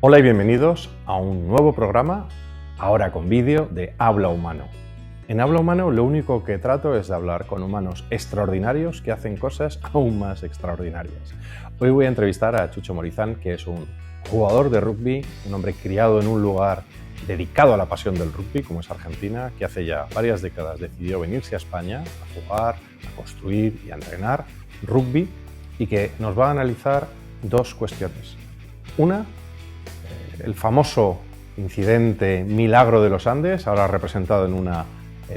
Hola y bienvenidos a un nuevo programa, ahora con vídeo, de Habla Humano. En Habla Humano lo único que trato es de hablar con humanos extraordinarios que hacen cosas aún más extraordinarias. Hoy voy a entrevistar a Chucho Morizán, que es un jugador de rugby, un hombre criado en un lugar dedicado a la pasión del rugby, como es Argentina, que hace ya varias décadas decidió venirse a España a jugar, a construir y a entrenar rugby, y que nos va a analizar dos cuestiones. Una, el famoso incidente Milagro de los Andes, ahora representado en una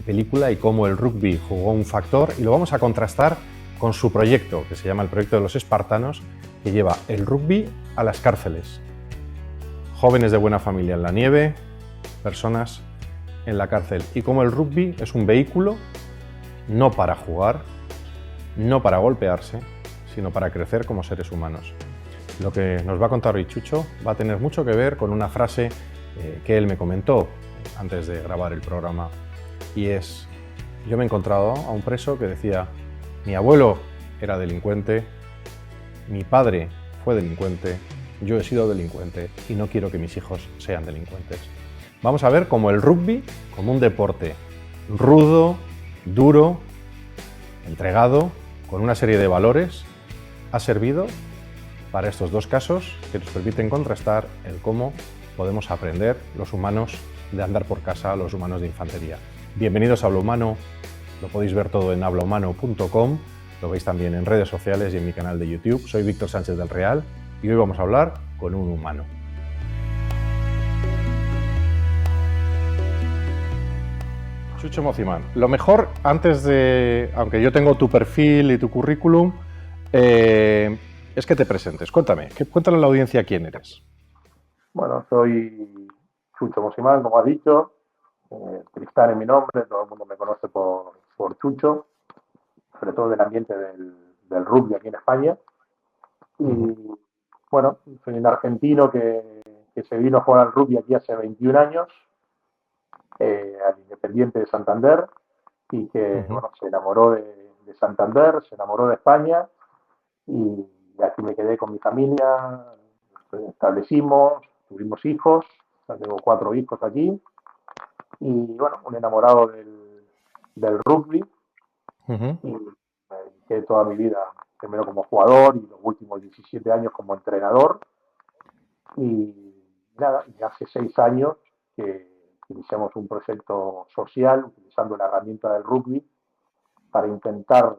película, y cómo el rugby jugó un factor, y lo vamos a contrastar con su proyecto, que se llama el Proyecto de los Espartanos, que lleva el rugby a las cárceles. Jóvenes de buena familia en la nieve, personas en la cárcel, y cómo el rugby es un vehículo no para jugar, no para golpearse, sino para crecer como seres humanos. Lo que nos va a contar hoy Chucho va a tener mucho que ver con una frase que él me comentó antes de grabar el programa, y es: yo me he encontrado a un preso que decía, mi abuelo era delincuente, mi padre fue delincuente, yo he sido delincuente y no quiero que mis hijos sean delincuentes. Vamos a ver cómo el rugby, como un deporte rudo, duro, entregado, con una serie de valores, ha servido para estos dos casos que nos permiten contrastar el cómo podemos aprender los humanos de andar por casa, los humanos de infantería. Bienvenidos a Habla Humano, lo podéis ver todo en hablahumano.com, lo veis también en redes sociales y en mi canal de YouTube. Soy Víctor Sánchez del Real y hoy vamos a hablar con un humano. Chucho Morizán, lo mejor, antes de, aunque yo tengo tu perfil y tu currículum, es que te presentes. Cuéntame, cuéntale a la audiencia quién eres. Bueno, soy Chucho Morizán, como has dicho. Tristán es mi nombre, todo el mundo me conoce por Chucho, sobre todo del ambiente del rugby aquí en España. Y bueno, soy un argentino que se vino a jugar al rugby aquí hace 21 años, al Independiente de Santander, y que bueno, se enamoró de Santander, se enamoró de España, y aquí me quedé con mi familia, establecimos, tuvimos hijos, ya tengo 4 hijos aquí, y bueno, un enamorado del rugby, y me dediqué toda mi vida, primero como jugador y los últimos 17 años como entrenador, y nada, y hace 6 años que iniciamos un proyecto social utilizando la herramienta del rugby para intentar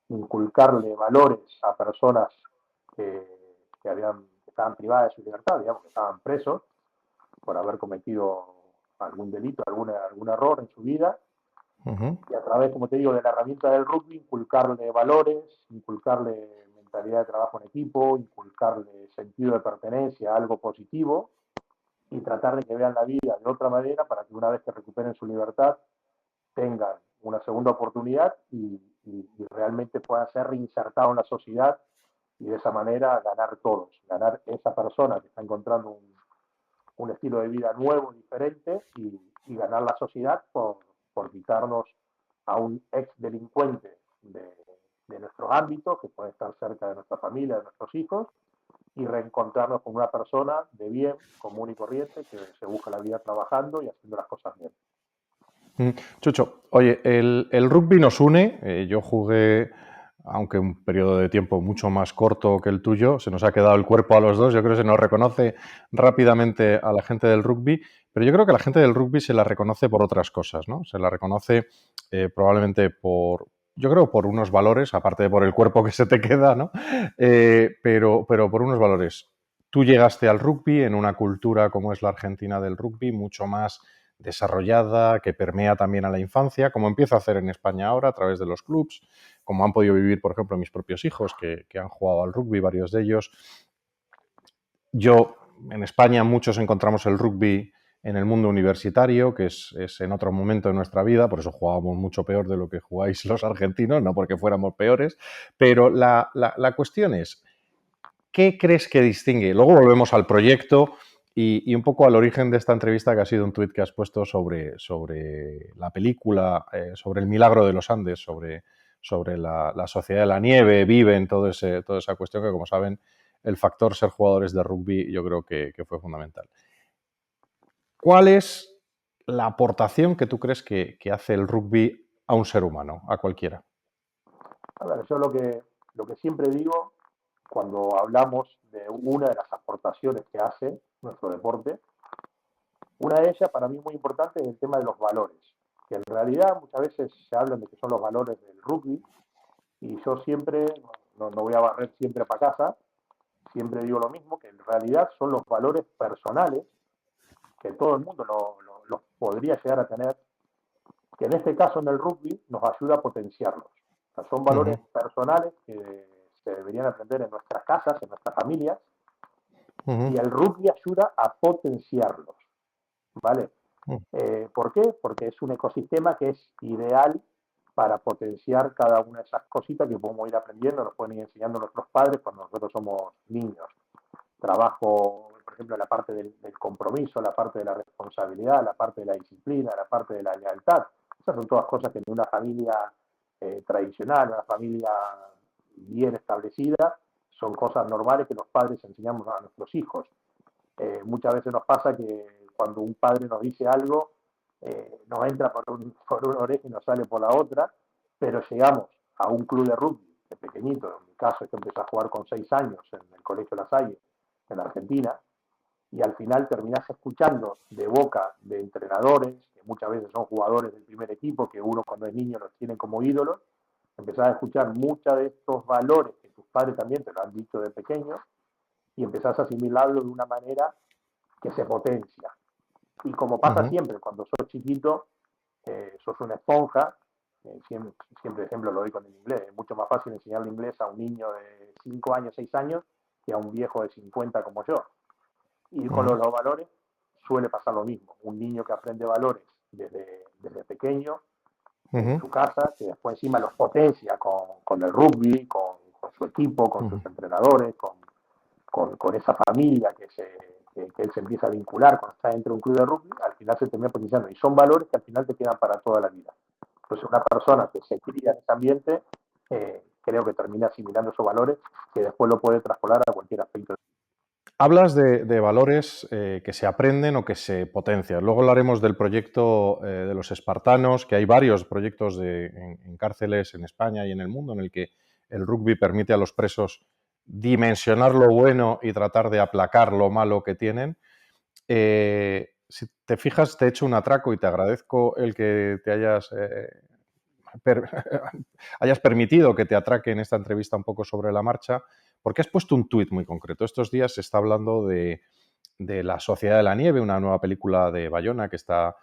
inculcarle valores a personas que estaban privadas de su libertad, digamos, que estaban presos por haber cometido algún delito, algún error en su vida, y a través, como te digo, de la herramienta del rugby, inculcarle valores, inculcarle mentalidad de trabajo en equipo, inculcarle sentido de pertenencia, algo positivo, y tratar de que vean la vida de otra manera para que una vez que recuperen su libertad tengan una segunda oportunidad y realmente puedan ser reinsertados en la sociedad, y de esa manera ganar todos, ganar esa persona que está encontrando un estilo de vida nuevo, diferente, y ganar la sociedad por quitarnos a un ex delincuente de nuestros ámbitos, que puede estar cerca de nuestra familia, de nuestros hijos, y reencontrarnos con una persona de bien, común y corriente, que se busca la vida trabajando y haciendo las cosas bien. Chucho, oye, el rugby nos une. Yo jugué, aunque un periodo de tiempo mucho más corto que el tuyo, se nos ha quedado el cuerpo a los dos. Yo creo que se nos reconoce rápidamente a la gente del rugby, pero yo creo que la gente del rugby se la reconoce por otras cosas, ¿no? Se la reconoce probablemente yo creo por unos valores, aparte de por el cuerpo que se te queda, ¿no? Pero por unos valores. Tú llegaste al rugby en una cultura como es la Argentina del rugby, mucho más desarrollada, que permea también a la infancia, como empieza a hacer en España ahora a través de los clubs, como han podido vivir, por ejemplo, mis propios hijos, que han jugado al rugby, varios de ellos. En España muchos encontramos el rugby en el mundo universitario, que es en otro momento de nuestra vida, por eso jugábamos mucho peor de lo que jugáis los argentinos, no porque fuéramos peores, pero la cuestión es, ¿qué crees que distingue? Luego volvemos al proyecto y un poco al origen de esta entrevista, que ha sido un tuit que has puesto sobre la película, sobre el Milagro de los Andes, sobre la sociedad de la nieve, Viven, toda esa cuestión que, como saben, el factor ser jugadores de rugby yo creo que fue fundamental. ¿Cuál es la aportación que tú crees que hace el rugby a un ser humano, a cualquiera? A ver, yo lo que siempre digo cuando hablamos de una de las aportaciones que hace nuestro deporte, una de ellas para mí muy importante es el tema de los valores, que en realidad muchas veces se hablan de que son los valores del rugby y yo siempre, no voy a barrer siempre para casa, siempre digo lo mismo, que en realidad son los valores personales que todo el mundo los podría llegar a tener, que en este caso en el rugby nos ayuda a potenciarlos. O sea, son valores personales que se deberían aprender en nuestras casas, en nuestras familias, y el rugby ayuda a potenciarlos, ¿vale? ¿Por qué? Porque es un ecosistema que es ideal para potenciar cada una de esas cositas que podemos ir aprendiendo, nos pueden ir enseñando nuestros padres cuando nosotros somos niños. Trabajo, por ejemplo, la parte del compromiso, la parte de la responsabilidad, la parte de la disciplina, la parte de la lealtad. Esas son todas cosas que en una familia tradicional, una familia bien establecida, son cosas normales que los padres enseñamos a nuestros hijos. Muchas veces nos pasa que cuando un padre nos dice algo, nos entra por una oreja y nos sale por la otra, pero llegamos a un club de rugby, de pequeñito, en mi caso es que empecé a jugar con 6 años en el Colegio La Salle, en Argentina, y al final terminás escuchando de boca de entrenadores, que muchas veces son jugadores del primer equipo, que uno cuando es niño los tiene como ídolos, empezás a escuchar muchos de estos valores que tus padres también te lo han dicho de pequeño, y empezás a asimilarlo de una manera que se potencia. Y como pasa siempre, cuando sos chiquito, sos una esponja, siempre ejemplo lo doy con el inglés, es mucho más fácil enseñarle inglés a un niño de 5 años, 6 años, que a un viejo de 50 como yo. Y con los valores suele pasar lo mismo. Un niño que aprende valores desde pequeño en su casa, que después encima los potencia con el rugby, con su equipo, con sus entrenadores, con esa familia que él se empieza a vincular cuando está dentro de un club de rugby, al final se termina potenciando. Y son valores que al final te quedan para toda la vida. Entonces una persona que se cría en ese ambiente, creo que termina asimilando esos valores que después lo puede traspolar a cualquier aspecto. Hablas de valores que se aprenden o que se potencian. Luego hablaremos del proyecto de los espartanos, que hay varios proyectos en cárceles en España y en el mundo en el que el rugby permite a los presos dimensionar lo bueno y tratar de aplacar lo malo que tienen. Si te fijas, te he hecho un atraco y te agradezco el que te hayas permitido que te atraque en esta entrevista un poco sobre la marcha, porque has puesto un tuit muy concreto. Estos días se está hablando de La Sociedad de la Nieve, una nueva película de Bayona que está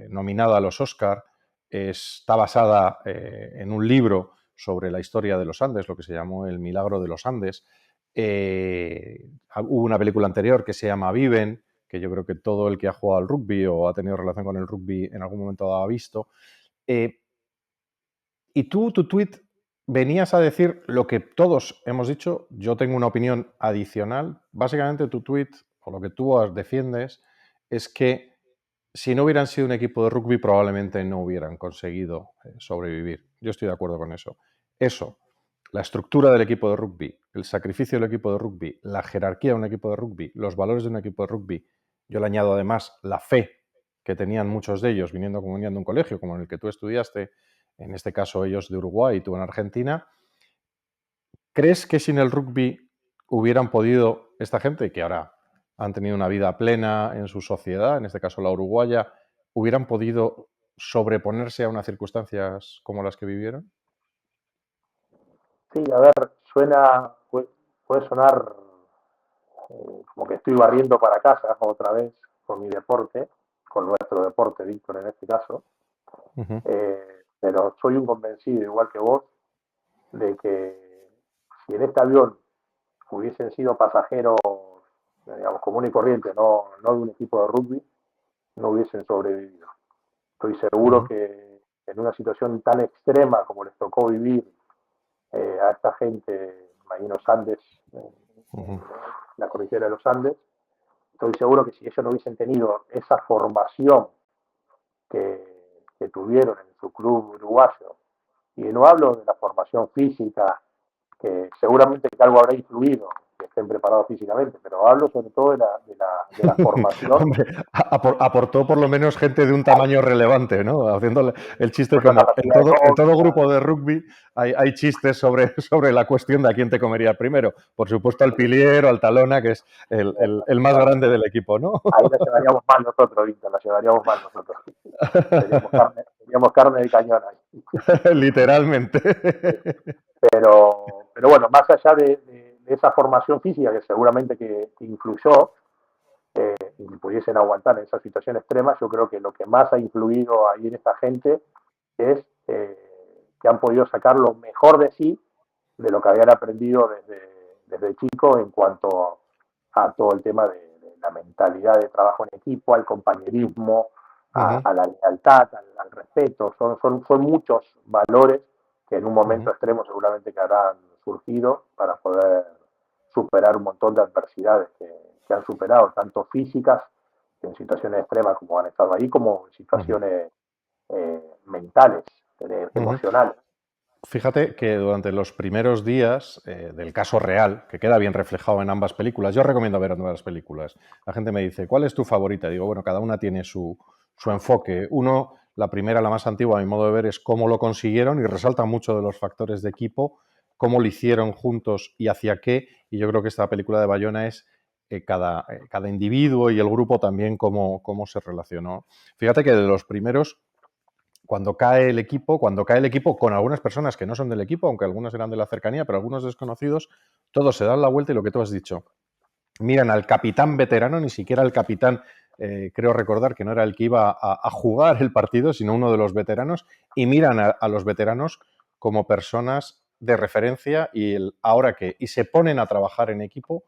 nominada a los Oscar. Está basada en un libro sobre la historia de los Andes, lo que se llamó El Milagro de los Andes. Hubo una película anterior que se llama Viven, que yo creo que todo el que ha jugado al rugby o ha tenido relación con el rugby en algún momento ha visto. Y tú, tu tuit, venías a decir lo que todos hemos dicho. Yo tengo una opinión adicional. Básicamente tu tuit, o lo que tú defiendes, es que si no hubieran sido un equipo de rugby probablemente no hubieran conseguido sobrevivir. Yo estoy de acuerdo con eso. Eso, la estructura del equipo de rugby, el sacrificio del equipo de rugby, la jerarquía de un equipo de rugby, los valores de un equipo de rugby. Yo le añado además la fe que tenían muchos de ellos viniendo como venían de un colegio como en el que tú estudiaste, en este caso ellos de Uruguay y tú en Argentina. ¿Crees que sin el rugby hubieran podido esta gente, que ahora han tenido una vida plena en su sociedad, en este caso la uruguaya, hubieran podido sobreponerse a unas circunstancias como las que vivieron? Sí, a ver, puede sonar como que estoy barriendo para casa otra vez con mi deporte, con nuestro deporte, Víctor, en este caso. Pero soy un convencido, igual que vos, de que si en este avión hubiesen sido pasajeros, digamos, común y corriente, no de un equipo de rugby, no hubiesen sobrevivido. Estoy seguro que en una situación tan extrema como les tocó vivir a esta gente ahí en los Andes, la cordillera de los Andes, estoy seguro que si ellos no hubiesen tenido esa formación que tuvieron en su club uruguayo, y no hablo de la formación física, que seguramente que algo habrá influido, que estén preparados físicamente, pero hablo sobre todo de la formación. Hombre, aportó por lo menos gente de un tamaño relevante, ¿no? Haciéndole el chiste Pues la como capacidad de en todo órbita, grupo de rugby hay chistes sobre la cuestión de a quién te comería primero. Por supuesto al Pilier o al Talona, que es el más grande del equipo, ¿no? ahí la llevaríamos mal nosotros, Víctor, la llevaríamos mal nosotros. Seríamos carne de cañón ahí. Literalmente. Pero bueno, más allá de esa formación física que seguramente que influyó y que pudiesen aguantar en esa situación extrema, yo creo que lo que más ha influido ahí en esta gente es que han podido sacar lo mejor de sí de lo que habían aprendido desde chico en cuanto a todo el tema de la mentalidad de trabajo en equipo, al compañerismo, Ujú, a la lealtad, al respeto. Son muchos valores que en un momento ujú, extremo seguramente que habrán surgido para poder superar un montón de adversidades que han superado, tanto físicas, en situaciones extremas como han estado ahí, como en ujú, situaciones mentales, ujú. emocionales. Fíjate que durante los primeros días del caso real, que queda bien reflejado en ambas películas, yo recomiendo ver ambas películas. La gente me dice, ¿cuál es tu favorita? Digo, bueno, cada una tiene su enfoque. Uno, la primera, la más antigua, a mi modo de ver, es cómo lo consiguieron y resalta mucho de los factores de equipo, cómo lo hicieron juntos y hacia qué. Y yo creo que esta película de Bayona es cada individuo y el grupo también cómo se relacionó. Fíjate que de los primeros cuando cae el equipo con algunas personas que no son del equipo, aunque algunos eran de la cercanía, pero algunos desconocidos, todos se dan la vuelta y lo que tú has dicho, miran al capitán veterano, ni siquiera al capitán, creo recordar que no era el que iba a jugar el partido, sino uno de los veteranos, y miran a los veteranos como personas de referencia y se ponen a trabajar en equipo.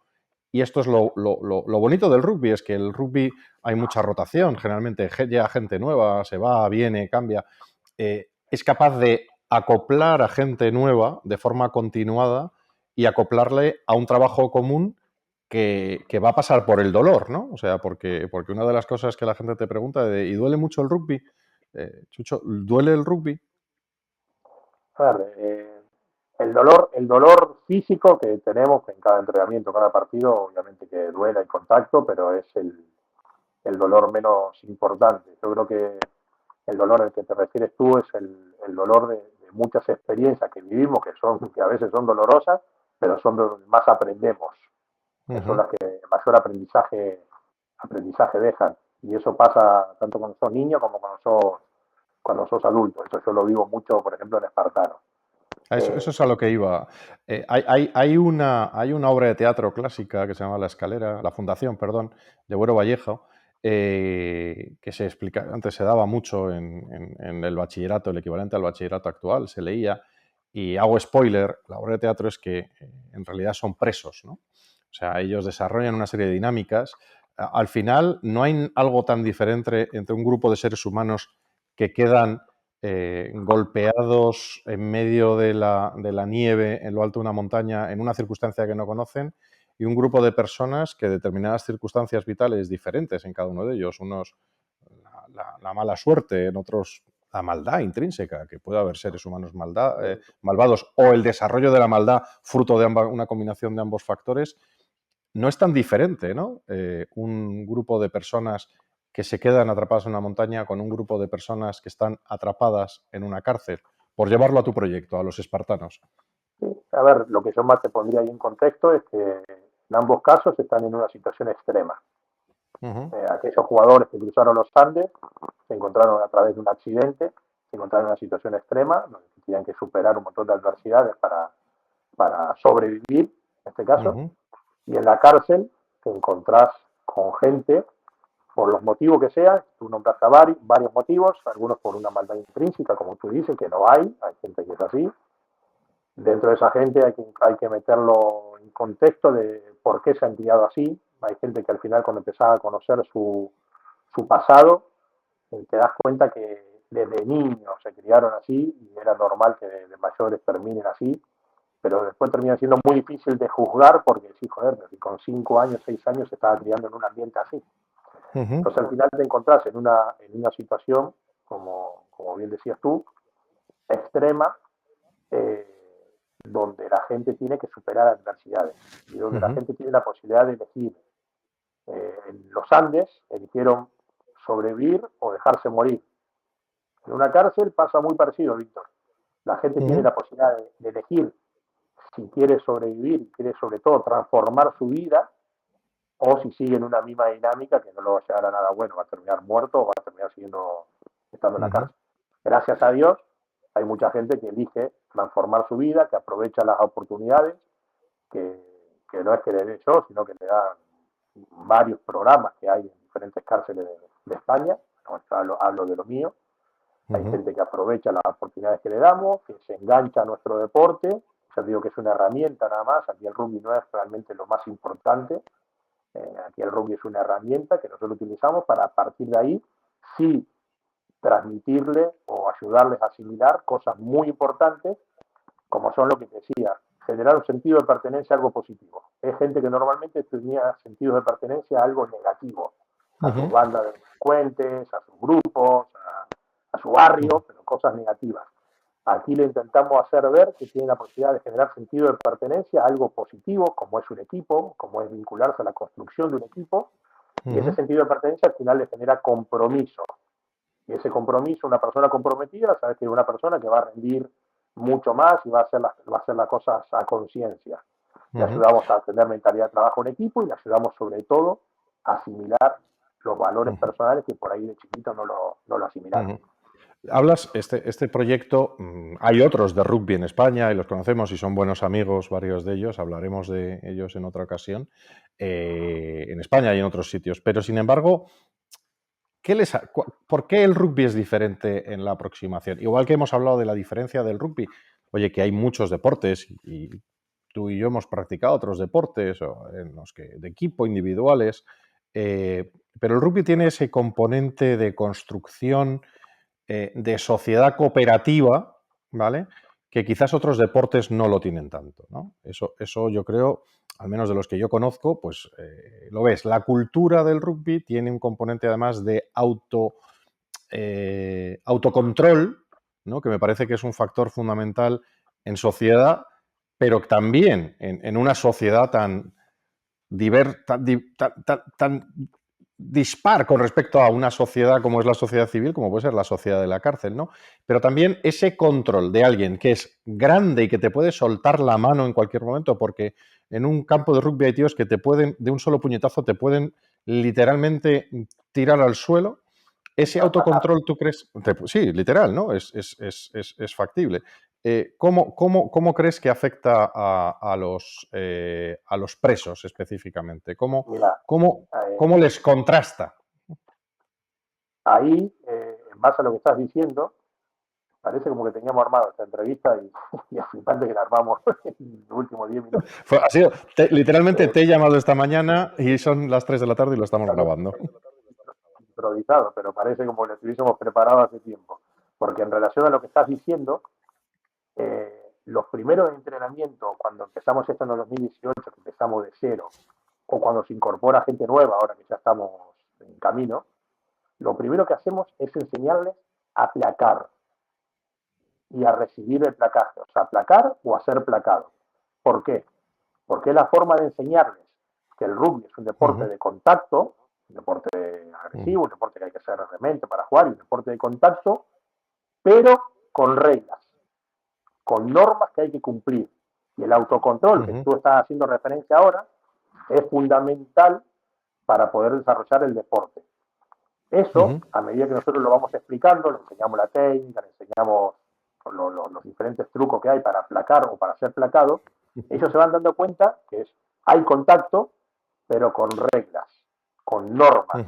Y esto es lo bonito del rugby, es que el rugby hay mucha rotación, generalmente llega gente nueva, se va, viene, cambia. Es capaz de acoplar a gente nueva de forma continuada y acoplarle a un trabajo común que va a pasar por el dolor, ¿no? O sea, porque una de las cosas que la gente te pregunta ¿y duele mucho el rugby? Chucho, ¿duele el rugby? A ver, el dolor físico que tenemos en cada entrenamiento, cada partido, obviamente que duele el contacto, pero es el dolor menos importante. Yo creo que el dolor al que te refieres tú es el dolor de muchas experiencias que vivimos, que a veces son dolorosas, pero son donde más aprendemos, que son Ujú. las que mayor aprendizaje dejan. Y eso pasa tanto cuando sos niño como cuando sos adulto. Eso yo lo vivo mucho, por ejemplo, en Espartano. Eso Eh, es a lo que iba. Hay una obra de teatro clásica que se llama La Escalera, La Fundación, perdón, de Buero Vallejo, que se explica, antes se daba mucho en el bachillerato, el equivalente al bachillerato actual, se leía, y hago spoiler, la obra de teatro es que en realidad son presos, ¿no? O sea, ellos desarrollan una serie de dinámicas. Al final no hay algo tan diferente entre un grupo de seres humanos que quedan golpeados en medio de la nieve en lo alto de una montaña en una circunstancia que no conocen y un grupo de personas que determinadas circunstancias vitales diferentes en cada uno de ellos, unos la mala suerte, en otros la maldad intrínseca, que puede haber seres humanos malvados, o el desarrollo de la maldad fruto de una combinación de ambos factores, no es tan diferente, ¿no? Un grupo de personas que se quedan atrapadas en una montaña con un grupo de personas que están atrapadas en una cárcel, por llevarlo a tu proyecto, a los espartanos. a ver, lo que yo más te pondría ahí en contexto es que en ambos casos están en una situación extrema. Ujú, Aquellos jugadores que cruzaron los Andes se encontraron a través de un accidente, se encontraron en una situación extrema, donde tenían que superar un montón de adversidades para sobrevivir, en este caso, ujú, y en la cárcel te encontrás con gente, por los motivos que sean, tú nombraste varios motivos, algunos por una maldad intrínseca, como tú dices, que no hay gente que es así. Dentro de esa gente hay que meterlo en contexto de por qué se han criado así. Hay gente que al final cuando empezaba a conocer su pasado, te das cuenta que desde niños se criaron así y era normal que de mayores terminen así, pero después termina siendo muy difícil de juzgar porque sí, joder, si con 5 años, 6 años se estaba criando en un ambiente así. ujú, Entonces al final te encontrás en una situación, como bien decías tú, extrema, eh, donde la gente tiene que superar adversidades y donde la gente tiene la posibilidad de elegir. En los Andes eligieron sobrevivir o dejarse morir. En una cárcel pasa muy parecido, Víctor. La gente tiene la posibilidad de elegir si quiere sobrevivir y quiere sobre todo transformar su vida o si sigue en una misma dinámica que no lo va a llevar a nada bueno, va a terminar muerto o va a terminar estando en la cárcel. Gracias a Dios hay mucha gente que elige transformar su vida, que aprovecha las oportunidades, que no es que le dé yo, sino que le dan varios programas que hay en diferentes cárceles de España. No, hablo de lo mío. Hay gente que aprovecha las oportunidades que le damos, que se engancha a nuestro deporte. Ya digo que es una herramienta nada más. Aquí el rugby no es realmente lo más importante. Aquí el rugby es una herramienta que nosotros utilizamos para, a partir de ahí, sí transmitirle o ayudarles a asimilar cosas muy importantes, como son lo que te decía, generar un sentido de pertenencia a algo positivo. Es gente que normalmente tenía sentidos de pertenencia a algo negativo, a sus bandas de delincuentes, a sus grupos, a su barrio, pero cosas negativas. Aquí le intentamos hacer ver que tiene la posibilidad de generar sentido de pertenencia a algo positivo, como es un equipo, como es vincularse a la construcción de un equipo, y ese sentido de pertenencia al final le genera compromiso. Y ese compromiso, una persona comprometida, sabes que es una persona que va a rendir mucho más y va a hacer las cosas a conciencia. Le ayudamos a tener mentalidad de trabajo en equipo y le ayudamos sobre todo a asimilar los valores personales que por ahí de chiquito no lo asimilaron. Hablas, este proyecto, hay otros de rugby en España y los conocemos y son buenos amigos, varios de ellos, hablaremos de ellos en otra ocasión, en España y en otros sitios, pero sin embargo, ¿por qué el rugby es diferente en la aproximación? Igual que hemos hablado de la diferencia del rugby, oye, que hay muchos deportes y tú y yo hemos practicado otros deportes en los que, de equipo, individuales, pero el rugby tiene ese componente de construcción de sociedad cooperativa, ¿vale? Que quizás otros deportes no lo tienen tanto, ¿no? Eso yo creo, al menos de los que yo conozco, pues lo ves. La cultura del rugby tiene un componente además de autocontrol, ¿no? Que me parece que es un factor fundamental en sociedad, pero también en una sociedad tan dispar con respecto a una sociedad como es la sociedad civil, como puede ser la sociedad de la cárcel, ¿no? Pero también ese control de alguien que es grande y que te puede soltar la mano en cualquier momento, porque en un campo de rugby hay tíos que te pueden, de un solo puñetazo, te pueden literalmente tirar al suelo. Ese autocontrol, ¿tú crees? Sí, literal, ¿no? Es factible. ¿Cómo crees que afecta a los presos específicamente? Mira, ¿Cómo les contrasta? ahí, en base a lo que estás diciendo, parece como que teníamos armado esta entrevista y es flipante que la armamos en los últimos 10 minutos. Literalmente te he llamado esta mañana y son las 3 de la tarde y lo estamos grabando. Improvisado, pero parece como que lo estuviésemos preparado hace tiempo. Porque en relación a lo que estás diciendo, los primeros entrenamientos, cuando empezamos esto en el 2018, que empezamos de cero, o cuando se incorpora gente nueva, ahora que ya estamos en camino, lo primero que hacemos es enseñarles a placar y a recibir el placaje, o sea, placar o a ser placado. ¿Por qué? Porque es la forma de enseñarles que el rugby es un deporte de contacto, un deporte agresivo, un deporte que hay que hacer realmente para jugar, y un deporte de contacto, pero con reglas, con normas que hay que cumplir. Y el autocontrol, que tú estás haciendo referencia ahora, es fundamental para poder desarrollar el deporte. Eso, a medida que nosotros lo vamos explicando, le enseñamos la técnica, le enseñamos los diferentes trucos que hay para placar o para ser placado, ellos se van dando cuenta que hay contacto, pero con reglas, con normas.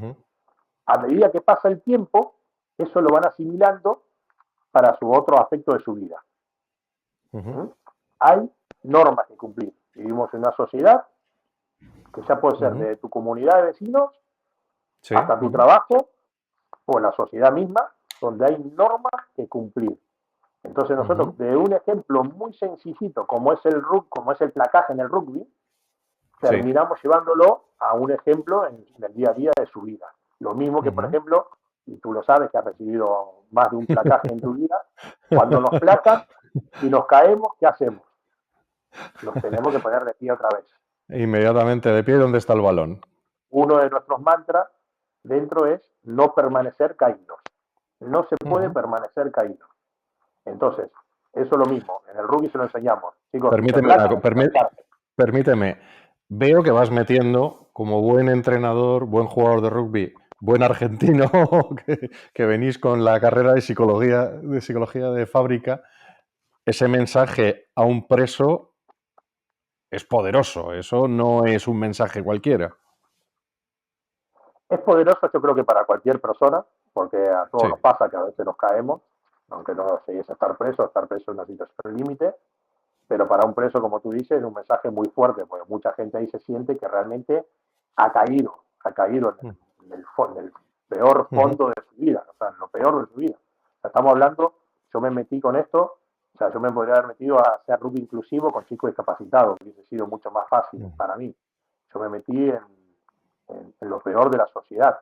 A medida que pasa el tiempo, eso lo van asimilando para su otro aspecto de su vida. Hay normas que cumplir. Vivimos en una sociedad que ya puede ser de tu comunidad de vecinos hasta tu trabajo o en la sociedad misma, donde hay normas que cumplir. Entonces nosotros, de un ejemplo muy sencillito, como es el placaje en el rugby, terminamos llevándolo a un ejemplo en el día a día de su vida. Lo mismo que, por ejemplo, y tú lo sabes que has recibido más de un placaje en tu vida, cuando nos placan y nos caemos, ¿qué hacemos? Nos tenemos que poner de pie otra vez. Inmediatamente de pie, ¿dónde está el balón? Uno de nuestros mantras dentro es no permanecer caídos. No se puede Ujú. permanecer caídos. Entonces, eso es lo mismo. En el rugby se lo enseñamos. Chicos, si Permíteme, tembláis, marcharse. permíteme. Veo que vas metiendo, como buen entrenador, buen jugador de rugby, buen argentino, que venís con la carrera de psicología de fábrica, ese mensaje a un preso es poderoso. Eso no es un mensaje cualquiera. Es poderoso, yo creo que para cualquier persona, porque a todos Sí. nos pasa que a veces nos caemos, aunque no se es estar preso es una situación límite, pero para un preso, como tú dices, es un mensaje muy fuerte, porque mucha gente ahí se siente que realmente ha caído Mm. en el peor Ujú. fondo de su vida, o sea, en lo peor de su vida. O sea, estamos hablando, yo me metí con esto, o sea, yo me podría haber metido a hacer rugby inclusivo con chicos discapacitados, que hubiese sido mucho más fácil Mm. para mí. Yo me metí en lo peor de la sociedad,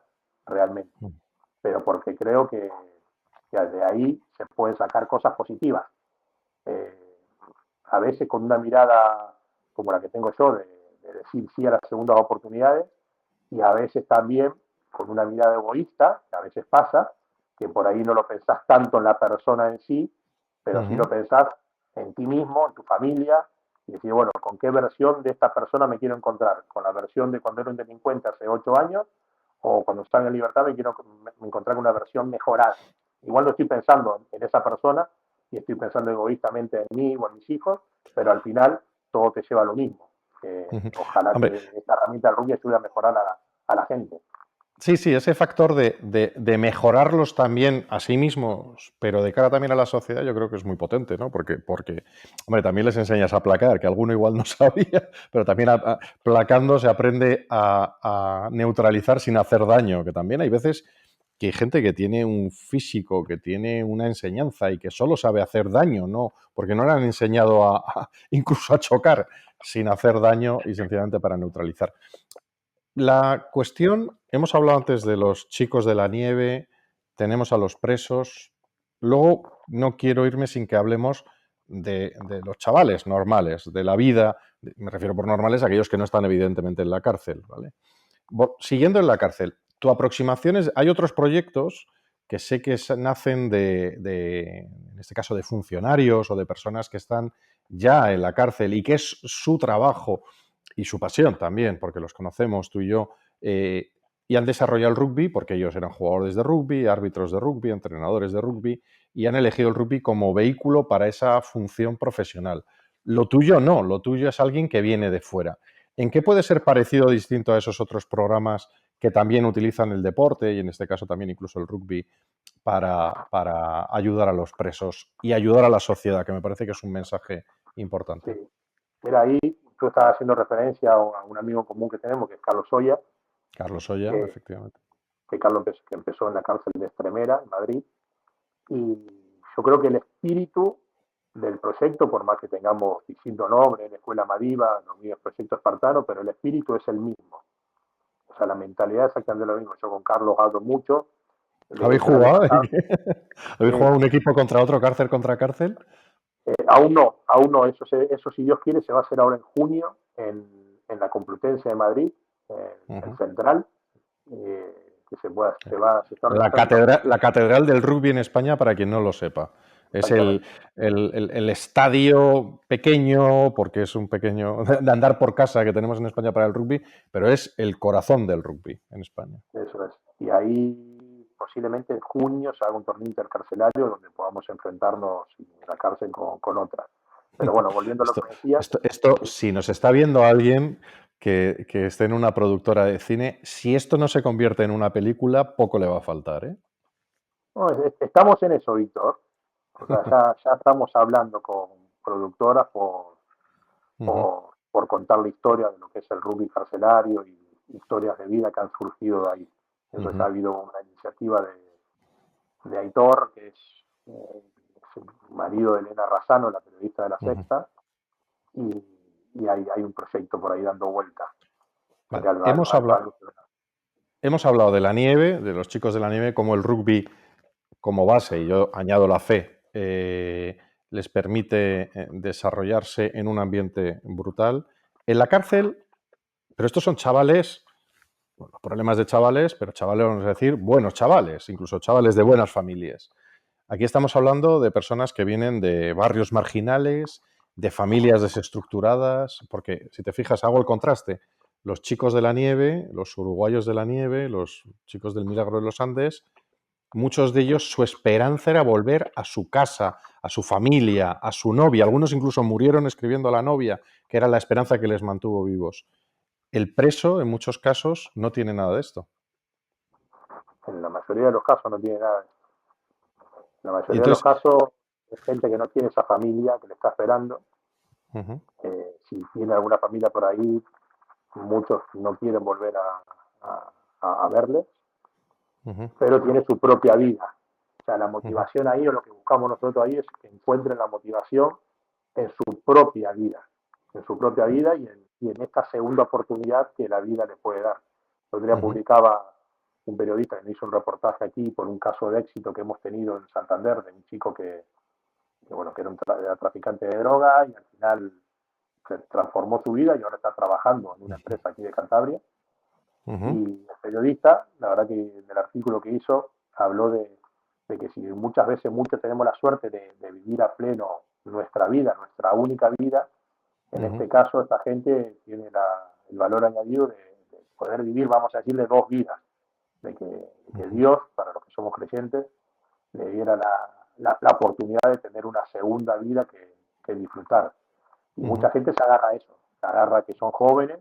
realmente, Mm. pero porque creo que de ahí se pueden sacar cosas positivas. Eh, a veces con una mirada como la que tengo yo, de decir sí a las segundas oportunidades, y a veces también con una mirada egoísta, que a veces pasa, que por ahí no lo pensás tanto en la persona en sí, pero sí lo Ujú. pensás en ti mismo, en tu familia, y decir, bueno, ¿con qué versión de esta persona me quiero encontrar? ¿Con la versión de cuando era un delincuente hace 8 años? ¿O cuando está en libertad me quiero encontrar con una versión mejorada? Igual no estoy pensando en esa persona y estoy pensando egoístamente en mí o en mis hijos, pero al final todo te lleva a lo mismo. Ujú. Ojalá Hombre, que esta herramienta del rugby ayude a mejorar a la gente. sí, sí, ese factor de mejorarlos también a sí mismos, pero de cara también a la sociedad, yo creo que es muy potente, ¿no? Porque hombre, también les enseñas a placar, que alguno igual no sabía, pero también placando se aprende a neutralizar sin hacer daño, que también hay veces que hay gente que tiene un físico, que tiene una enseñanza y que solo sabe hacer daño, ¿no? Porque no le han enseñado incluso a chocar sin hacer daño y sencillamente para neutralizar. La cuestión, hemos hablado antes de los chicos de la nieve, tenemos a los presos, luego no quiero irme sin que hablemos de los chavales normales, de la vida, me refiero por normales a aquellos que no están evidentemente en la cárcel, ¿vale? Siguiendo en la cárcel, tu aproximación es, hay otros proyectos que sé que nacen en este caso, de funcionarios o de personas que están ya en la cárcel y que es su trabajo y su pasión también, porque los conocemos tú y yo, y han desarrollado el rugby porque ellos eran jugadores de rugby, árbitros de rugby, entrenadores de rugby, y han elegido el rugby como vehículo para esa función profesional. Lo tuyo no, lo tuyo es alguien que viene de fuera. ¿En qué puede ser parecido o distinto a esos otros programas que también utilizan el deporte y en este caso también incluso el rugby para ayudar a los presos y ayudar a la sociedad, que me parece que es un mensaje importante? Sí. Mira, ahí tú estás haciendo referencia a un amigo común que tenemos, que es Carlos Soya, Carlos Oya, que, efectivamente. que Carlos que empezó en la cárcel de Extremera, en Madrid, y yo creo que el espíritu del proyecto, por más que tengamos distintos nombres, la Escuela Madiva, los míos proyectos espartanos, pero el espíritu es el mismo. O sea, la mentalidad es exactamente lo mismo. Yo con Carlos hablo mucho, le doy ¿Habéis grandes jugado? mensajes. ¿Habéis jugado un equipo contra otro, cárcel contra cárcel? Aún no, eso si Dios quiere se va a hacer ahora en junio en la Complutense de Madrid, en Uh-huh. Central, que se está organizando una La catedral del rugby en España, para quien no lo sepa. Es exactamente. el estadio pequeño, porque es un pequeño de andar por casa que tenemos en España para el rugby, pero es el corazón del rugby en España. Eso es. Y ahí posiblemente en junio se haga un torneo intercarcelario donde podamos enfrentarnos en la cárcel con otras. Pero bueno, volviendo a lo que Esto, me decías, sí, si nos está viendo alguien que esté en una productora de cine, si esto no se convierte en una película, poco le va a faltar, ¿eh? no, estamos en eso, Víctor. O sea, ya estamos hablando con productoras Uh-huh, por contar la historia de lo que es el rugby carcelario y historias de vida que han surgido de ahí. Entonces ha uh-huh. habido una iniciativa de Aitor, que es el marido de Elena Razano, la periodista de La Uh-huh. Sexta, y hay un proyecto por ahí dando vuelta. O sea que Vale. algo, Hemos hablado de la nieve, de los chicos de la nieve, como el rugby como base, y yo añado la fe. les permite desarrollarse en un ambiente brutal. En la cárcel, pero estos son chavales, bueno, problemas de chavales, pero chavales, vamos a decir, buenos chavales, incluso chavales de buenas familias. Aquí estamos hablando de personas que vienen de barrios marginales, de familias desestructuradas, porque si te fijas, hago el contraste. Los chicos de la nieve, los uruguayos de la nieve, los chicos del Milagro de los Andes, muchos de ellos su esperanza era volver a su casa, a su familia, a su novia. Algunos incluso murieron escribiendo a la novia, que era la esperanza que les mantuvo vivos. El preso, en muchos casos, no tiene nada de esto. En la mayoría de los casos no tiene nada. En la Y mayoría de los entonces, casos es gente que no tiene esa familia que le está esperando. uh-huh, Si tiene alguna familia por ahí, muchos no quieren volver a verles, uh-huh, pero tiene su propia vida. O sea, la uh-huh, motivación ahí, o lo que buscamos nosotros ahí, es que encuentren la motivación en su propia vida, en su propia vida y en esta segunda oportunidad que la vida le puede dar. El otro día uh-huh, publicaba un periodista que me hizo un reportaje aquí por un caso de éxito que hemos tenido en Santander de un chico bueno, que era traficante de droga y al final se transformó su vida y ahora está trabajando en una empresa aquí de Cantabria. uh-huh, Y el periodista, la verdad que del artículo que hizo, habló de que si muchas veces muchos tenemos la suerte de vivir a pleno nuestra vida, nuestra única vida, en uh-huh, este caso esta gente tiene el valor añadido de poder vivir, vamos a decirle, dos vidas, de que uh-huh, Dios, para los que somos creyentes, le diera la oportunidad de tener una segunda vida que disfrutar. Y uh-huh, mucha gente se agarra a eso, se agarra a que son jóvenes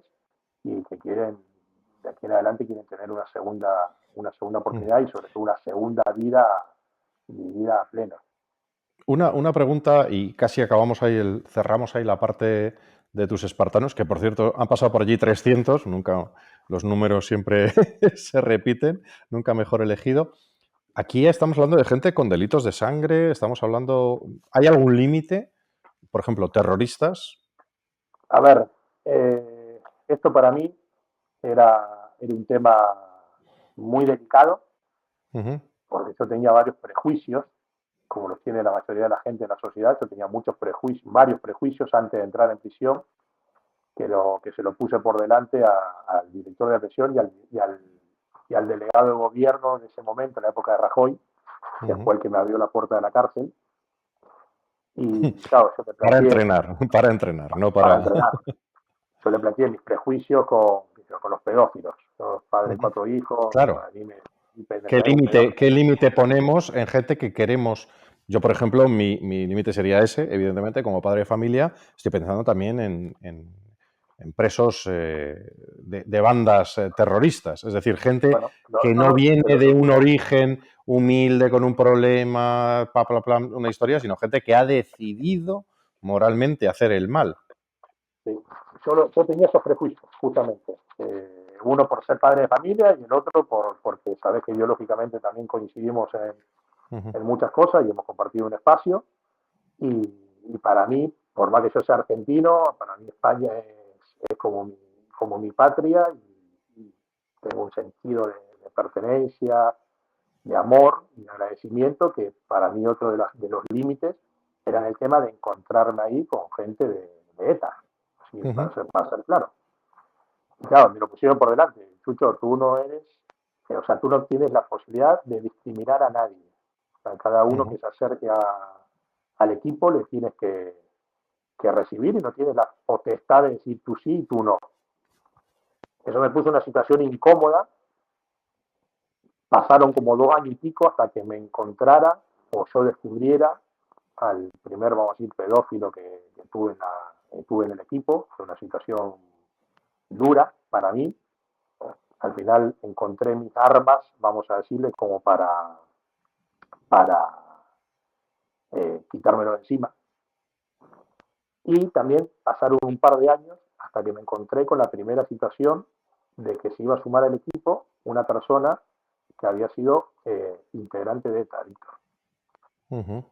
y que quieren, de aquí en adelante, quieren tener una segunda uh-huh. oportunidad y sobre todo una segunda vida vivida plena. Una pregunta y casi acabamos ahí, cerramos ahí la parte de tus espartanos, que por cierto han pasado por allí 300, nunca, los números siempre se repiten, nunca mejor elegido. Aquí estamos hablando de gente con delitos de sangre, estamos hablando, ¿hay algún límite? Por ejemplo, terroristas. A ver, esto para mí era un tema muy delicado Uh-huh, porque yo tenía varios prejuicios, como los tiene la mayoría de la gente en la sociedad. Yo tenía muchos prejuicios, varios prejuicios antes de entrar en prisión, que se lo puse por delante al director de la prisión y al delegado de gobierno de ese momento, en la época de Rajoy, que uh-huh. fue el que me abrió la puerta de la cárcel. Y claro, yo le Para planteé, entrenar, no para para... entrenar, yo le planteé mis prejuicios con los pedófilos. Yo, padre de Uh-huh. 4 hijos, Claro. a mí me parece un pedófilo. ¿Qué límite ponemos en gente que queremos? Yo, por ejemplo, mi límite sería ese, evidentemente, como padre de familia, estoy pensando también en presos de bandas terroristas, es decir, gente Bueno, que no, no no, viene pero de un origen humilde, con un problema, una historia, sino gente que ha decidido moralmente hacer el mal. sí. Yo tenía esos prejuicios, justamente. Uno por ser padre de familia y el otro porque sabes que biológicamente también coincidimos Ujú, en muchas cosas y hemos compartido un espacio. Y para mí, por más que yo sea argentino, para mí España es como mi patria y tengo un sentido de pertenencia, de amor y de agradecimiento que para mí otro de los límites era el tema de encontrarme ahí con gente de ETA, así, ujú, para ser claro. Y claro, me lo pusieron por delante. Chucho, tú no eres, o sea, tú no tienes la posibilidad de discriminar a nadie. O sea, cada uno ujú, que se acerque al equipo le tienes que recibir y no tienes la potestad de decir tú sí y tú no. Eso me puso en una situación incómoda. Pasaron como 2 años y pico hasta que me encontrara o yo descubriera al primer, vamos a decir, pedófilo que tuve en el equipo. Fue una situación dura para mí. Al final encontré mis armas, vamos a decirle, como para quitármelo de encima. Y también pasaron un par de años hasta que me encontré con la primera situación de que se iba a sumar al equipo una persona que había sido integrante de ETA, Víctor. ujú.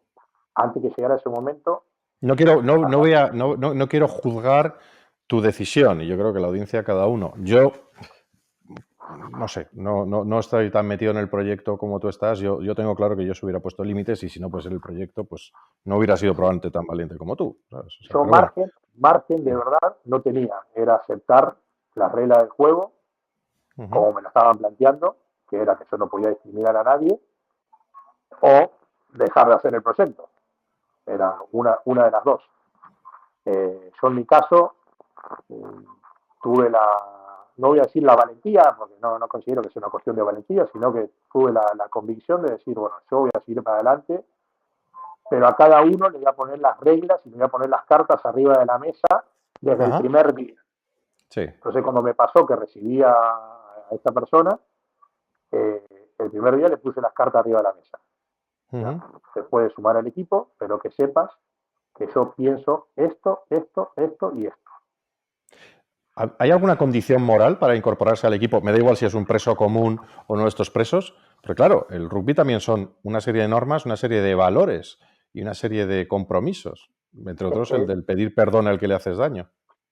Antes que llegara ese momento, No quiero, pasaba. no quiero juzgar tu decisión, y yo creo que la audiencia cada uno. Yo no sé, no estoy tan metido en el proyecto como tú estás. Yo tengo claro que yo se hubiera puesto límites y si no, pues el proyecto pues no hubiera sido probablemente tan valiente como tú, ¿sabes? O sea, Yo pero bueno. margen de verdad no tenía, era aceptar las reglas del juego Ujú, como me lo estaban planteando, que era que yo no podía discriminar a nadie, o dejar de hacer el proyecto. Era una de las dos. Yo en mi caso eh, tuve no voy a decir la valentía, porque no considero que sea una cuestión de valentía, sino que tuve la convicción de decir, bueno, yo voy a seguir para adelante, pero a cada uno le voy a poner las reglas y le voy a poner las cartas arriba de la mesa desde el ajá, primer día. sí. Entonces, cuando me pasó que recibía a esta persona, el primer día le puse las cartas arriba de la mesa. Ya, Ujú. se puede sumar al equipo, pero que sepas que yo pienso esto y esto. ¿Hay alguna condición moral para incorporarse al equipo? Me da igual si es un preso común o no estos presos, pero claro, el rugby también son una serie de normas, una serie de valores y una serie de compromisos, entre Es otros el que del pedir perdón al que le haces daño.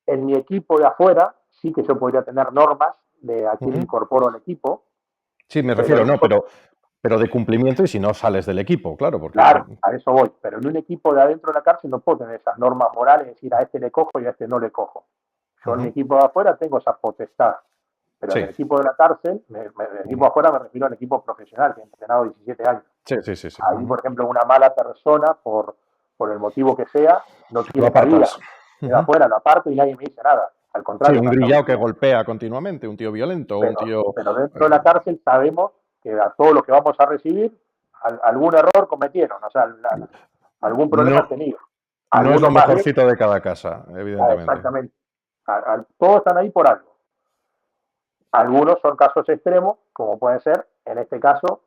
en mi equipo de afuera sí que yo podría tener normas de a quién Ujú. incorporo al equipo, Sí, me pero refiero, en no, otro, pero de cumplimiento y si no sales del equipo, claro, porque... claro, a eso voy, pero en un equipo de adentro de la cárcel no puedo tener esas normas morales, decir a este le cojo y a este no le cojo. Yo en mi Ujú. equipo de afuera tengo esa potestad, pero en Sí, el equipo de la cárcel, el equipo de afuera me refiero al equipo profesional, que he entrenado 17 años. sí, sí, sí, sí. Ahí, Ujú. por ejemplo, una mala persona, por el motivo que sea, no Lo tiene cabida. apartas. Queda Ujú. afuera, lo aparto y nadie me dice nada. Al Sí, contrario, un me grillao que aplaudía. golpea continuamente, un tío violento, un tío... Pero dentro de eh, la cárcel sabemos que a todos los que vamos a recibir, algún error cometieron, o sea, algún problema han no, tenido. no es lo Algunos más leves, mejorcito de cada casa, evidentemente. exactamente. Todos están ahí por algo. Algunos son casos extremos, como pueden ser, en este caso,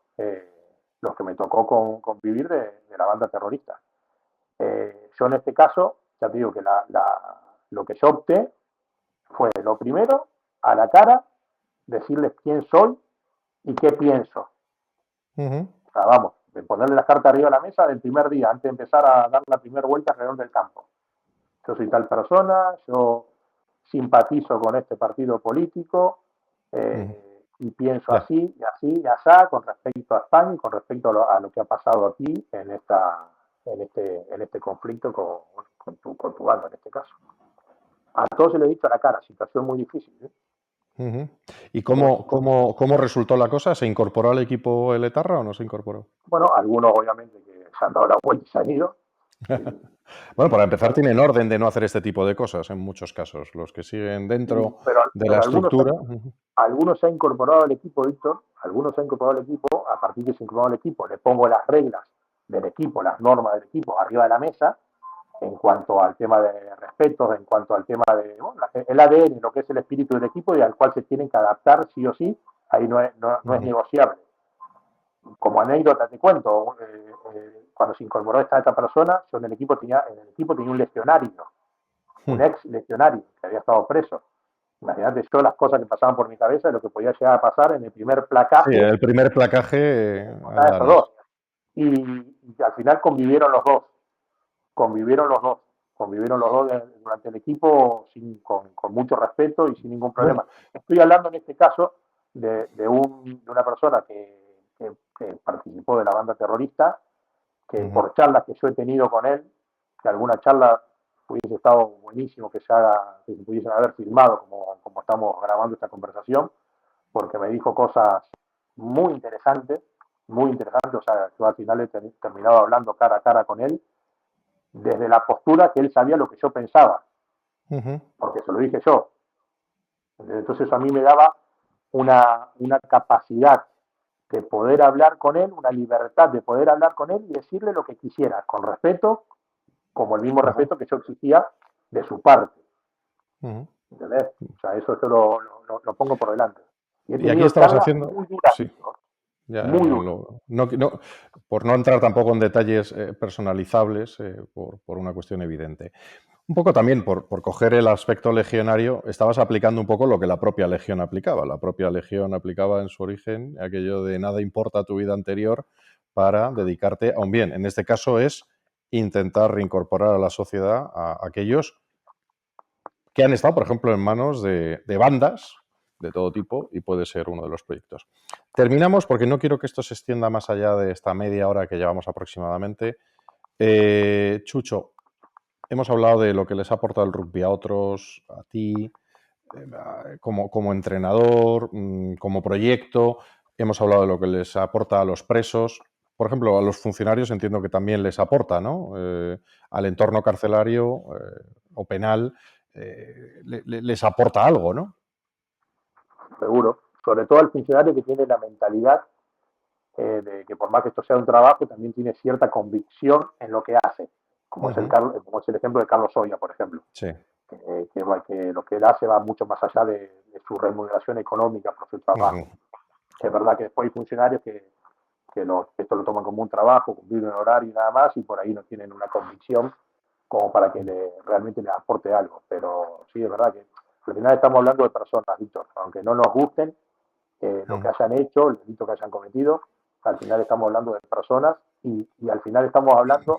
los que me tocó convivir de la banda terrorista. Yo en este caso, ya te digo que lo que yo opté fue lo primero, a la cara, decirles quién soy y qué pienso. Ujú. O sea, vamos, de ponerle las cartas arriba de la mesa del primer día, antes de empezar a dar la primera vuelta alrededor del campo. Yo soy tal persona, yo simpatizo con este partido político Ujú. y pienso Ya. así y así y así con respecto a España y con respecto a lo que ha pasado aquí en este conflicto con tu banda en este caso. A todos se le he dicho a la cara, situación muy difícil. ¿Eh? Ujú. ¿Y Muy cómo resultó la cosa? ¿Se incorporó al equipo el Etarra o no se incorporó? bueno, algunos obviamente que se han dado la vuelta y se han ido. Y, Bueno, para empezar, bueno, tienen orden de no hacer este tipo de cosas en muchos casos. Los que siguen dentro de la pero estructura. Ujú. algunos se han incorporado al equipo, Víctor, algunos se han incorporado al equipo, a partir de que se incorporó al equipo, le pongo las reglas del equipo, las normas del equipo arriba de la mesa, en cuanto al tema de respeto, en cuanto al tema de bueno, el ADN, lo que es el espíritu del equipo y al cual se tienen que adaptar sí o sí, ahí no es Ujú. negociable. Como anécdota te cuento, cuando se incorporó esta persona, yo en el equipo tenía un legionario, un ex legionario que había estado preso. Imagínate yo las cosas que pasaban por mi cabeza y lo que podía llegar a pasar en el primer Sí, placaje el primer placaje, a estos dos. andanas. Y al final convivieron los dos, convivieron los dos durante el equipo con mucho respeto y sin ningún Bueno, problema. Estoy hablando en este caso de una persona que participó de la banda terrorista, que ujú, por charlas que yo he tenido con él, que alguna charla hubiese estado buenísimo que se pudiesen haber filmado como estamos grabando esta conversación, porque me dijo cosas muy interesantes, o sea, yo al final he terminado hablando cara a cara con él, desde la postura que él sabía lo que yo pensaba, ujú. porque se lo dije yo. Entonces eso a mí me daba una capacidad de poder hablar con él, una libertad de poder hablar con él y decirle lo que quisiera, con respeto, como el mismo Ajá, respeto que yo exigía de su parte. ujú. ¿Entendés? O sea, eso yo lo pongo por delante. Y he Y aquí tenido estabas charlas haciendo, muy duras, sí, Víctor, ya muy duras. por no entrar tampoco en detalles personalizables, por una cuestión evidente. Un poco también por coger el aspecto legionario, estabas aplicando un poco lo que la propia legión aplicaba. La propia legión aplicaba en su origen aquello de nada importa tu vida anterior para dedicarte a un bien. En este caso es intentar reincorporar a la sociedad a aquellos que han estado, por ejemplo, en manos de bandas de todo tipo y puede ser uno de los proyectos. Terminamos porque no quiero que esto se extienda más allá de esta media hora que llevamos aproximadamente. Chucho, hemos hablado de lo que les ha aportado el rugby a otros, a ti, como entrenador, como proyecto. Hemos hablado de lo que les aporta a los presos. Por ejemplo, a los funcionarios entiendo que también les aporta, ¿no? Al entorno carcelario o penal les aporta algo, ¿no? Seguro. Sobre todo al funcionario que tiene la mentalidad de que por más que esto sea un trabajo, también tiene cierta convicción en lo que hace, como, como es el ejemplo de Carlos Soya, por ejemplo. Sí. Que lo que él hace va mucho más allá de su remuneración económica por su trabajo. Es verdad que después hay funcionarios que esto lo toman como un trabajo, cumplir un horario y nada más, y por ahí no tienen una convicción como para que realmente les aporte algo. Pero sí, es verdad que al final estamos hablando de personas, Víctor, aunque no nos gusten lo que hayan hecho, el delito que hayan cometido, al final estamos hablando de personas y al final estamos hablando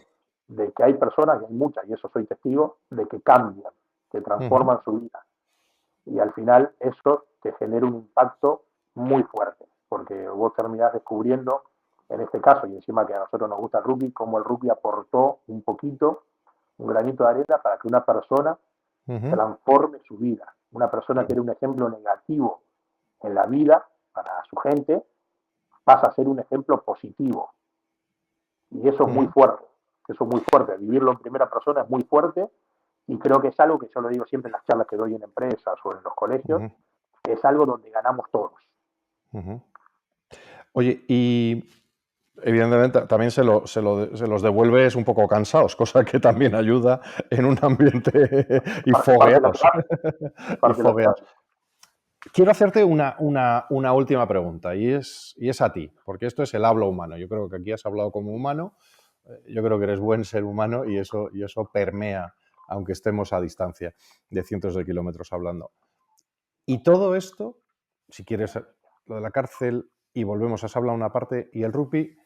de que hay personas, y hay muchas, y eso soy testigo, de que cambian, que transforman su vida. Y al final eso te genera un impacto muy fuerte, porque vos terminás descubriendo, en este caso, y encima que a nosotros nos gusta el rugby, cómo el rugby aportó un poquito, un granito de arena para que una persona transforme su vida. Una persona que era un ejemplo negativo en la vida para su gente, pasa a ser un ejemplo positivo. Y eso es muy fuerte, eso es muy fuerte. Vivirlo en primera persona es muy fuerte y creo que es algo que yo lo digo siempre en las charlas que doy en empresas o en los colegios, es algo donde ganamos todos. Oye, y evidentemente también se los devuelves un poco cansados, cosa que también ayuda en un ambiente y fogueados. Quiero hacerte una última pregunta y es a ti, porque esto es el habla humano. Yo creo que aquí has hablado como humano, yo creo que eres buen ser humano y eso permea, aunque estemos a distancia de cientos de kilómetros hablando. Y todo esto, si quieres, lo de la cárcel, y volvemos, has hablado una parte, y el rugby,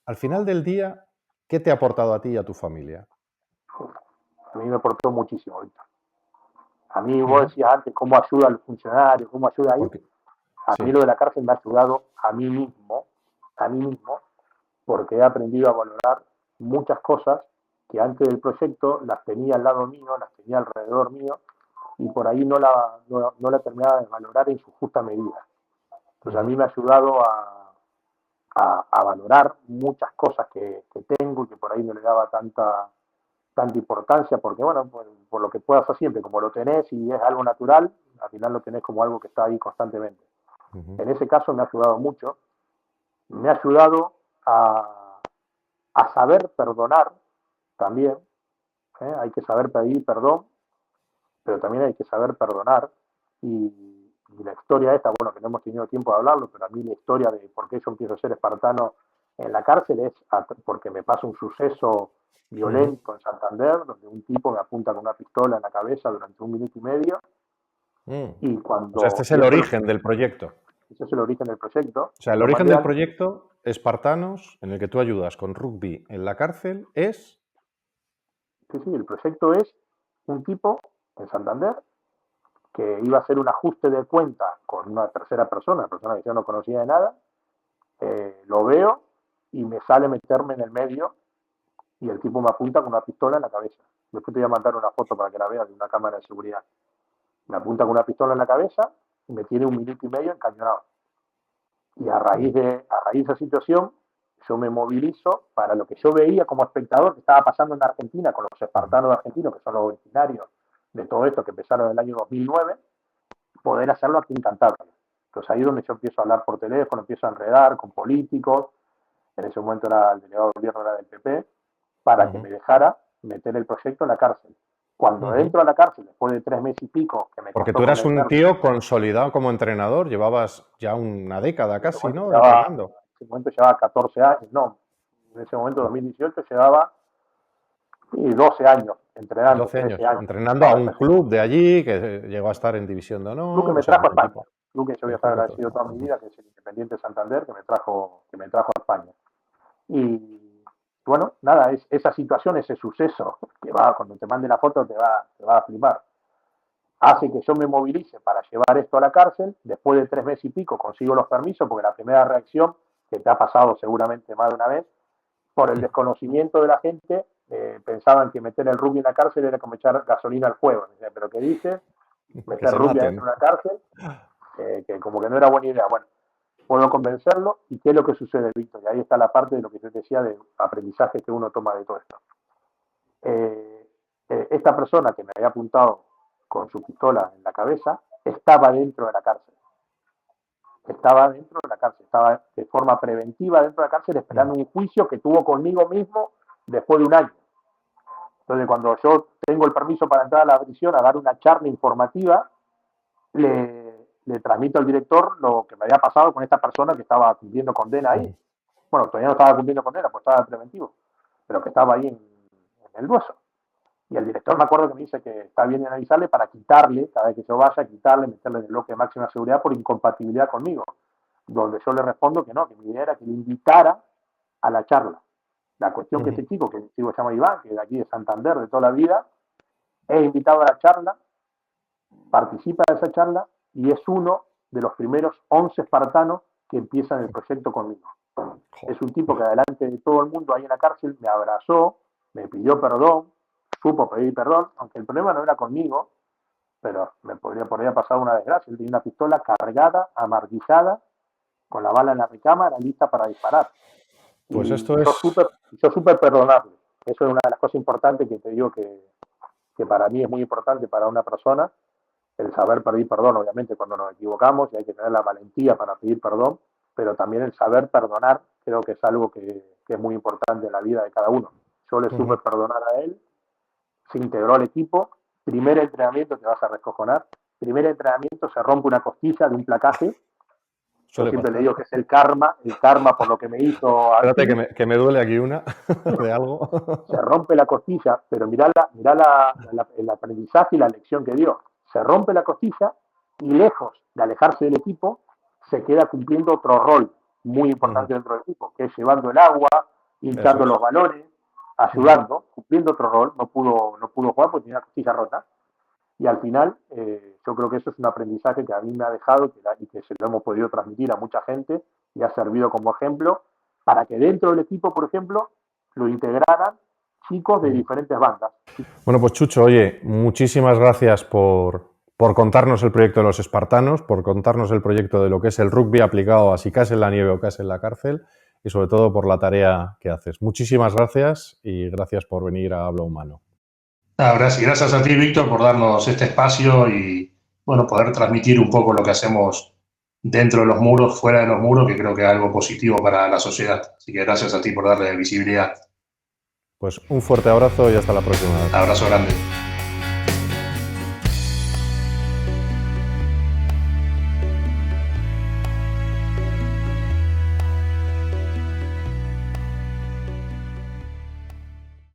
al final del día, ¿qué te ha aportado a ti y a tu familia? A mí me aportó muchísimo ahorita. A mí, vos decías antes, cómo ayuda al funcionario, cómo ayuda ahí. A mí lo de la cárcel me ha ayudado a mí mismo, porque he aprendido a valorar muchas cosas que antes del proyecto las tenía al lado mío, las tenía alrededor mío, y por ahí no la terminaba de valorar en su justa medida. Entonces a mí me ha ayudado a valorar muchas cosas que tengo y que por ahí no le daba tanta importancia, porque bueno, por lo que puedas hacer siempre, como lo tenés y es algo natural, al final lo tenés como algo que está ahí constantemente. En ese caso me ha ayudado mucho, me ha ayudado a saber perdonar también, hay que saber pedir perdón, pero también hay que saber perdonar y la historia esta, bueno, que no hemos tenido tiempo de hablarlo, pero a mí la historia de por qué yo empiezo a ser espartano en la cárcel es porque me pasa un suceso violento en Santander, donde un tipo me apunta con una pistola en la cabeza durante 1 minuto y medio. Y cuando, o sea, este es el origen del proyecto. Ese es el origen del proyecto. O sea, el origen del proyecto Espartanos, en el que tú ayudas con rugby en la cárcel, es... Sí, el proyecto es un tipo en Santander que iba a hacer un ajuste de cuenta con una tercera persona que yo no conocía de nada. Lo veo y me sale meterme en el medio y el tipo me apunta con una pistola en la cabeza. Después te voy a mandar una foto para que la veas de una cámara de seguridad. Me apunta con una pistola en la cabeza y me tiene 1 minuto y medio encañonado. Y a raíz de esa situación, yo me movilizo para lo que yo veía como espectador que estaba pasando en Argentina con los espartanos argentinos, que son los originarios de todo esto que empezaron en el año 2009, poder hacerlo aquí en Cantabria. Entonces ahí es donde yo empiezo a hablar por teléfono, empiezo a enredar con políticos, en ese momento era el delegado de gobierno era del PP, para que me dejara meter el proyecto en la cárcel. Cuando entro a la cárcel, después de 3 meses y pico, que me Porque tú eras un tío consolidado como entrenador, llevabas ya una década casi, ¿no? Entrenando. En ese momento llevaba 14 años, no, en ese momento, 2018, llevaba 12 años entrenando. 12 años, entrenando a un club de allí que llegó a estar en División de Honor. Club que me trajo a España. Club que yo voy a estar agradecido toda mi vida, que es el Independiente Santander, que me trajo a España. Y bueno, nada, esa situación, ese suceso, que va, cuando te mande la foto te va a flipar. hace que yo me movilice para llevar esto a la cárcel. Después de 3 meses y pico consigo los permisos, porque la primera reacción, que te ha pasado seguramente más de una vez, por el desconocimiento de la gente, pensaban que meter el rugby en la cárcel era como echar gasolina al fuego. Pero ¿qué dices? Meter rugby dentro de una cárcel, que como que no era buena idea. Bueno, puedo convencerlo. ¿Y qué es lo que sucede, Víctor? Y ahí está la parte de lo que yo te decía de aprendizaje que uno toma de todo esto. Esta persona que me había apuntado con su pistola en la cabeza estaba dentro de la cárcel. Estaba dentro de la cárcel, estaba de forma preventiva dentro de la cárcel esperando un juicio que tuvo conmigo mismo después de un año. Entonces, cuando yo tengo el permiso para entrar a la prisión a dar una charla informativa, le transmito al director lo que me había pasado con esta persona que estaba cumpliendo condena ahí. Bueno, todavía no estaba cumpliendo condena, pues estaba en preventivo, pero que estaba ahí en el Dueso. Y el director me acuerdo que me dice que está bien analizarle para quitarle, cada vez que yo vaya, quitarle, meterle en el bloque de máxima seguridad por incompatibilidad conmigo. Donde yo le respondo que no, que mi idea era que le invitara a la charla. La cuestión que este chico, que el chico se llama Iván, que es de aquí de Santander de toda la vida, es invitado a la charla, participa de esa charla y es uno de los primeros 11 espartanos que empiezan el proyecto conmigo. Es un tipo que delante de todo el mundo ahí en la cárcel me abrazó, me pidió perdón, supo pedir perdón, aunque el problema no era conmigo, pero me podría pasar una desgracia. Él tenía una pistola cargada, amartillada, con la bala en la recámara, lista para disparar. Pues y esto yo supe perdonarle. Eso es una de las cosas importantes que te digo que para mí es muy importante para una persona, el saber pedir perdón, obviamente, cuando nos equivocamos, y hay que tener la valentía para pedir perdón, pero también el saber perdonar creo que es algo que es muy importante en la vida de cada uno. Yo le supe perdonar a él, se integró al equipo, primer entrenamiento, te vas a recojonar, primer entrenamiento se rompe una costilla de un placaje. Yo siempre le digo que es el karma por lo que me hizo. Espérate, que me duele aquí una de algo. Se rompe la costilla, pero mirá el aprendizaje y la lección que dio. Se rompe la costilla y lejos de alejarse del equipo, se queda cumpliendo otro rol muy importante dentro del equipo, que es llevando el agua, hinchando los balones, ayudando, cumpliendo otro rol. No pudo jugar porque tenía la costilla rota. Y al final, yo creo que eso es un aprendizaje que a mí me ha dejado y que se lo hemos podido transmitir a mucha gente y ha servido como ejemplo para que dentro del equipo, por ejemplo, lo integraran chicos de diferentes bandas. Bueno, pues Chucho, oye, muchísimas gracias por contarnos el proyecto de los espartanos, por contarnos el proyecto de lo que es el rugby aplicado a si caes en la nieve o caes en la cárcel y sobre todo por la tarea que haces. Muchísimas gracias y gracias por venir a Habla Humano. Gracias a ti, Víctor, por darnos este espacio y bueno, poder transmitir un poco lo que hacemos dentro de los muros, fuera de los muros, que creo que es algo positivo para la sociedad. Así que gracias a ti por darle visibilidad. Pues un fuerte abrazo y hasta la próxima. Abrazo grande.